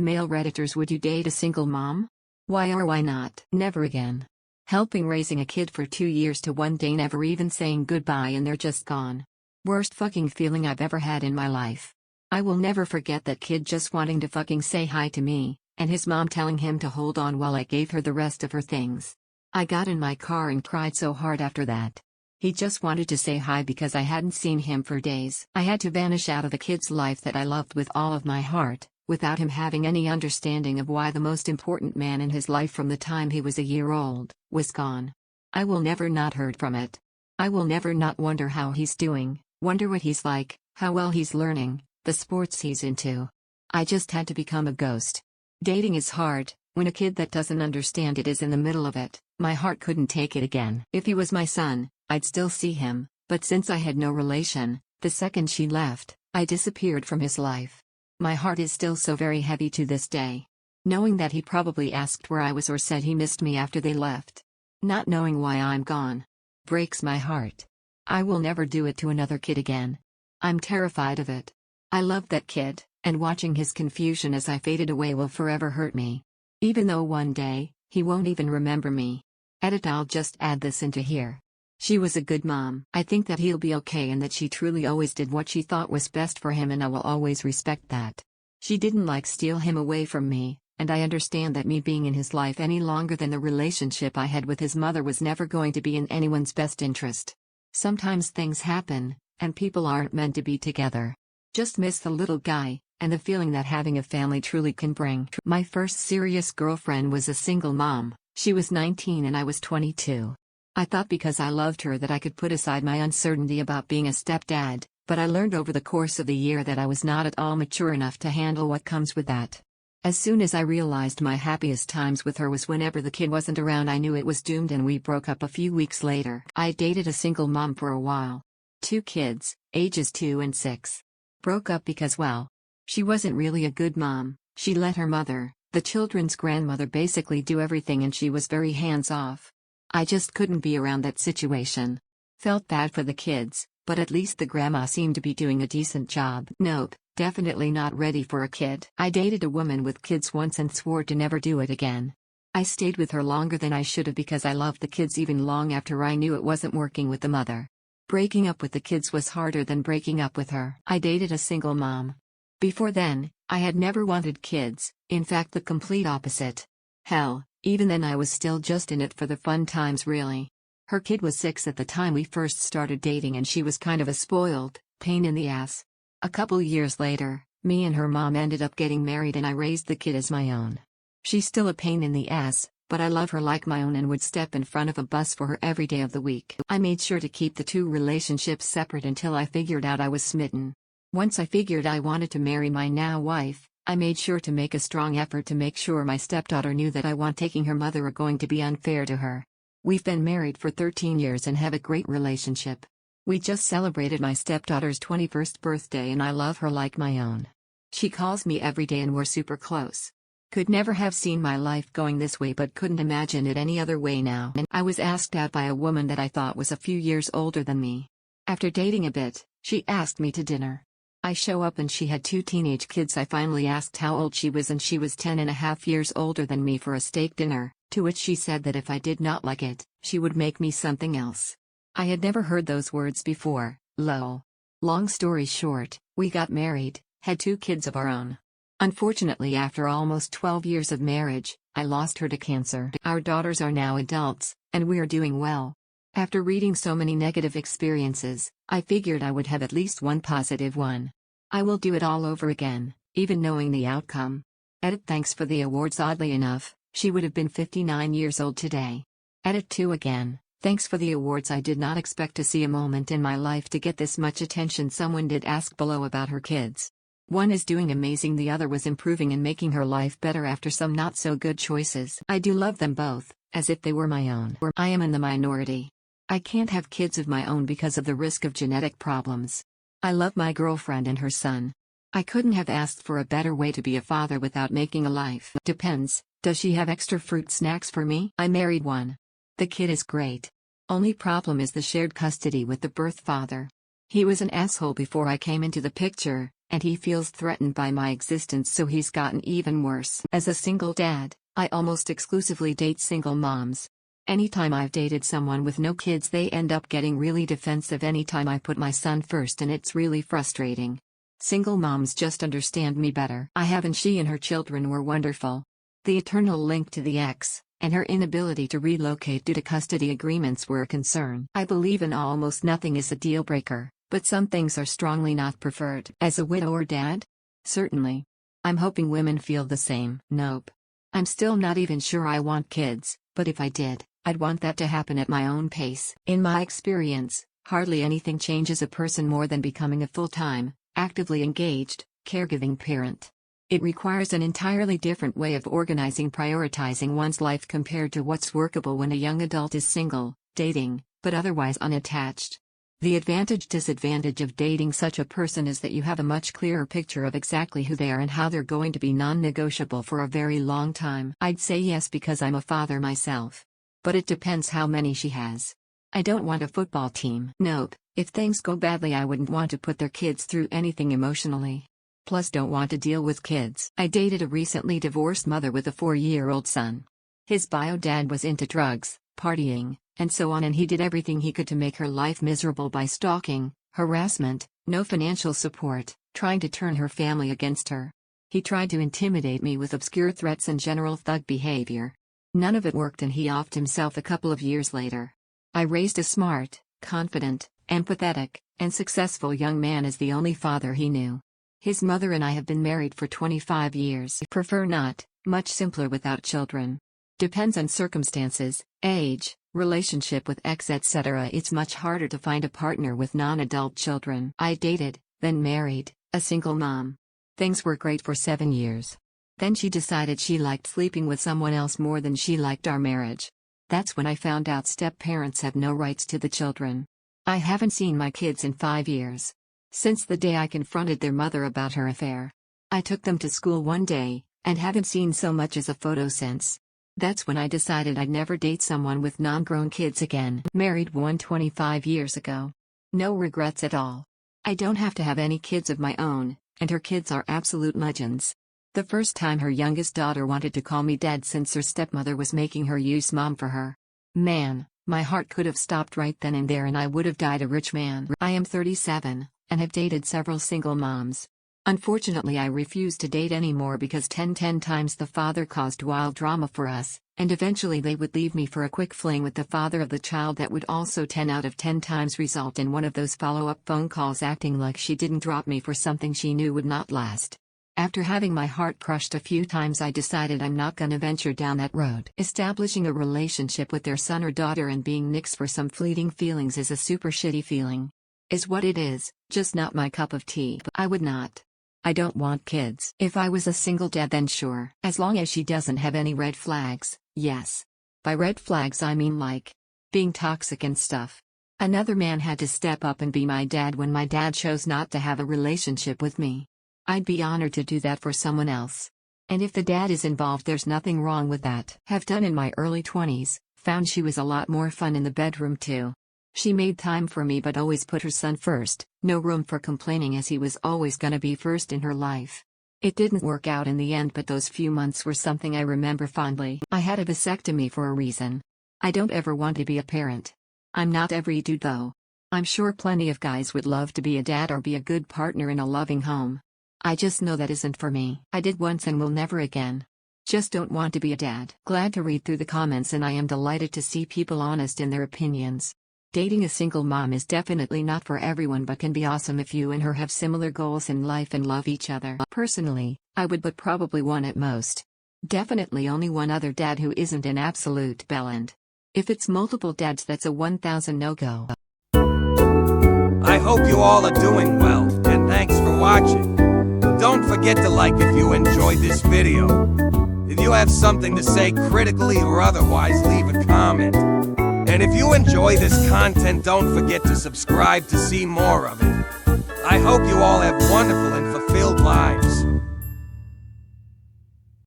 Male Redditors, would you date a single mom? Why or why not? Never again. Helping raising a kid for 2 years to one day never even saying goodbye and they're just gone. Worst fucking feeling I've ever had in my life. I will never forget that kid just wanting to fucking say hi to me, and his mom telling him to hold on while I gave her the rest of her things. I got in my car and cried so hard after that. He just wanted to say hi because I hadn't seen him for days. I had to vanish out of the kid's life that I loved with all of my heart, without him having any understanding of why the most important man in his life from the time he was a year old was gone. I will never not heard from it. I will never not wonder how he's doing, wonder what he's like, how well he's learning, the sports he's into. I just had to become a ghost. Dating is hard, when a kid that doesn't understand it is in the middle of it. My heart couldn't take it again. If he was my son, I'd still see him, but since I had no relation, the second she left, I disappeared from his life. My heart is still so very heavy to this day. Knowing that he probably asked where I was or said he missed me after they left. Not knowing why I'm gone. Breaks my heart. I will never do it to another kid again. I'm terrified of it. I loved that kid, and watching his confusion as I faded away will forever hurt me. Even though one day, he won't even remember me. Edit, I'll just add this into here. She was a good mom. I think that he'll be okay and that she truly always did what she thought was best for him, and I will always respect that. She didn't steal him away from me, and I understand that me being in his life any longer than the relationship I had with his mother was never going to be in anyone's best interest. Sometimes things happen, and people aren't meant to be together. Just miss the little guy, and the feeling that having a family truly can bring. My first serious girlfriend was a single mom. She was 19 and I was 22. I thought because I loved her that I could put aside my uncertainty about being a stepdad, but I learned over the course of the year that I was not at all mature enough to handle what comes with that. As soon as I realized my happiest times with her was whenever the kid wasn't around, I knew it was doomed, and we broke up a few weeks later. I dated a single mom for a while. 2 kids, ages 2 and 6. Broke up because, well, she wasn't really a good mom. She let her mother, the children's grandmother, basically do everything, and she was very hands-off. I just couldn't be around that situation. Felt bad for the kids, but at least the grandma seemed to be doing a decent job. Nope, definitely not ready for a kid. I dated a woman with kids once and swore to never do it again. I stayed with her longer than I should have because I loved the kids even long after I knew it wasn't working with the mother. Breaking up with the kids was harder than breaking up with her. I dated a single mom. Before then, I had never wanted kids, in fact the complete opposite. Hell, even then I was still just in it for the fun times really. Her kid was 6 at the time we first started dating, and she was kind of a spoiled pain in the ass. A couple years later, me and her mom ended up getting married and I raised the kid as my own. She's still a pain in the ass, but I love her like my own and would step in front of a bus for her every day of the week. I made sure to keep the 2 relationships separate until I figured out I was smitten. Once I figured I wanted to marry my now wife, I made sure to make a strong effort to make sure my stepdaughter knew that I want taking her mother are going to be unfair to her. We've been married for 13 years and have a great relationship. We just celebrated my stepdaughter's 21st birthday and I love her like my own. She calls me every day and we're super close. Could never have seen my life going this way, but couldn't imagine it any other way now. And I was asked out by a woman that I thought was a few years older than me. After dating a bit, she asked me to dinner. I show up and she had 2 teenage kids. I finally asked how old she was and she was 10.5 years older than me for a steak dinner, to which she said that if I did not like it, she would make me something else. I had never heard those words before, lol. Long story short, we got married, had 2 kids of our own. Unfortunately, after almost 12 years of marriage, I lost her to cancer. Our daughters are now adults, and we are doing well. After reading so many negative experiences, I figured I would have at least one positive one. I will do it all over again, even knowing the outcome. Edit, thanks for the awards. Oddly enough, she would have been 59 years old today. Edit 2 again, thanks for the awards. I did not expect to see a moment in my life to get this much attention. Someone did ask below about her kids. One is doing amazing, the other was improving and making her life better after some not so good choices. I do love them both, as if they were my own. I am in the minority. I can't have kids of my own because of the risk of genetic problems. I love my girlfriend and her son. I couldn't have asked for a better way to be a father without making a life. Depends, does she have extra fruit snacks for me? I married one. The kid is great. Only problem is the shared custody with the birth father. He was an asshole before I came into the picture, and he feels threatened by my existence, so he's gotten even worse. As a single dad, I almost exclusively date single moms. Anytime I've dated someone with no kids, they end up getting really defensive anytime I put my son first, and it's really frustrating. Single moms just understand me better. She and her children were wonderful. The eternal link to the ex, and her inability to relocate due to custody agreements were a concern. I believe in almost nothing is a deal breaker, but some things are strongly not preferred. As a widower dad? Certainly. I'm hoping women feel the same. Nope. I'm still not even sure I want kids, but if I did, I'd want that to happen at my own pace. In my experience, hardly anything changes a person more than becoming a full-time, actively engaged, caregiving parent. It requires an entirely different way of prioritizing one's life compared to what's workable when a young adult is single, dating, but otherwise unattached. The disadvantage of dating such a person is that you have a much clearer picture of exactly who they are and how they're going to be non-negotiable for a very long time. I'd say yes because I'm a father myself. But it depends how many she has. I don't want a football team. Nope, if things go badly I wouldn't want to put their kids through anything emotionally. Plus don't want to deal with kids. I dated a recently divorced mother with a 4-year-old son. His bio dad was into drugs, partying, and so on, and he did everything he could to make her life miserable by stalking, harassment, no financial support, trying to turn her family against her. He tried to intimidate me with obscure threats and general thug behavior. None of it worked and he offed himself a couple of years later. I raised a smart, confident, empathetic, and successful young man as the only father he knew. His mother and I have been married for 25 years. Prefer not, much simpler without children. Depends on circumstances, age, relationship with ex etc. It's much harder to find a partner with non-adult children. I dated, then married, a single mom. Things were great for 7 years. Then she decided she liked sleeping with someone else more than she liked our marriage. That's when I found out step-parents have no rights to the children. I haven't seen my kids in 5 years. Since the day I confronted their mother about her affair. I took them to school one day, and haven't seen so much as a photo since. That's when I decided I'd never date someone with non-grown kids again. Married one 25 years ago. No regrets at all. I don't have to have any kids of my own, and her kids are absolute legends. The first time her youngest daughter wanted to call me dad since her stepmother was making her use mom for her. Man, my heart could have stopped right then and there and I would have died a rich man. I am 37, and have dated several single moms. Unfortunately I refuse to date anymore because 10 times the father caused wild drama for us, and eventually they would leave me for a quick fling with the father of the child that would also 10 out of 10 times result in one of those follow-up phone calls acting like she didn't drop me for something she knew would not last. After having my heart crushed a few times I decided I'm not gonna venture down that road. Establishing a relationship with their son or daughter and being nixed for some fleeting feelings is a super shitty feeling. Is what it is, just not my cup of tea. I would not. I don't want kids. If I was a single dad then sure. As long as she doesn't have any red flags, yes. By red flags I mean like being toxic and stuff. Another man had to step up and be my dad when my dad chose not to have a relationship with me. I'd be honored to do that for someone else. And if the dad is involved there's nothing wrong with that. Have done in my early 20s, found she was a lot more fun in the bedroom too. She made time for me but always put her son first, no room for complaining as he was always gonna be first in her life. It didn't work out in the end but those few months were something I remember fondly. I had a vasectomy for a reason. I don't ever want to be a parent. I'm not every dude though. I'm sure plenty of guys would love to be a dad or be a good partner in a loving home. I just know that isn't for me. I did once and will never again. Just don't want to be a dad. Glad to read through the comments and I am delighted to see people honest in their opinions. Dating a single mom is definitely not for everyone but can be awesome if you and her have similar goals in life and love each other. Personally, I would but probably one at most. Definitely only one other dad who isn't an absolute bellend. If it's multiple dads that's a 1000 no-go. I hope you all are doing well, and thanks for watching. Don't forget to like if you enjoyed this video. If you have something to say critically or otherwise, leave a comment. And if you enjoy this content, don't forget to subscribe to see more of it. I hope you all have wonderful and fulfilled lives.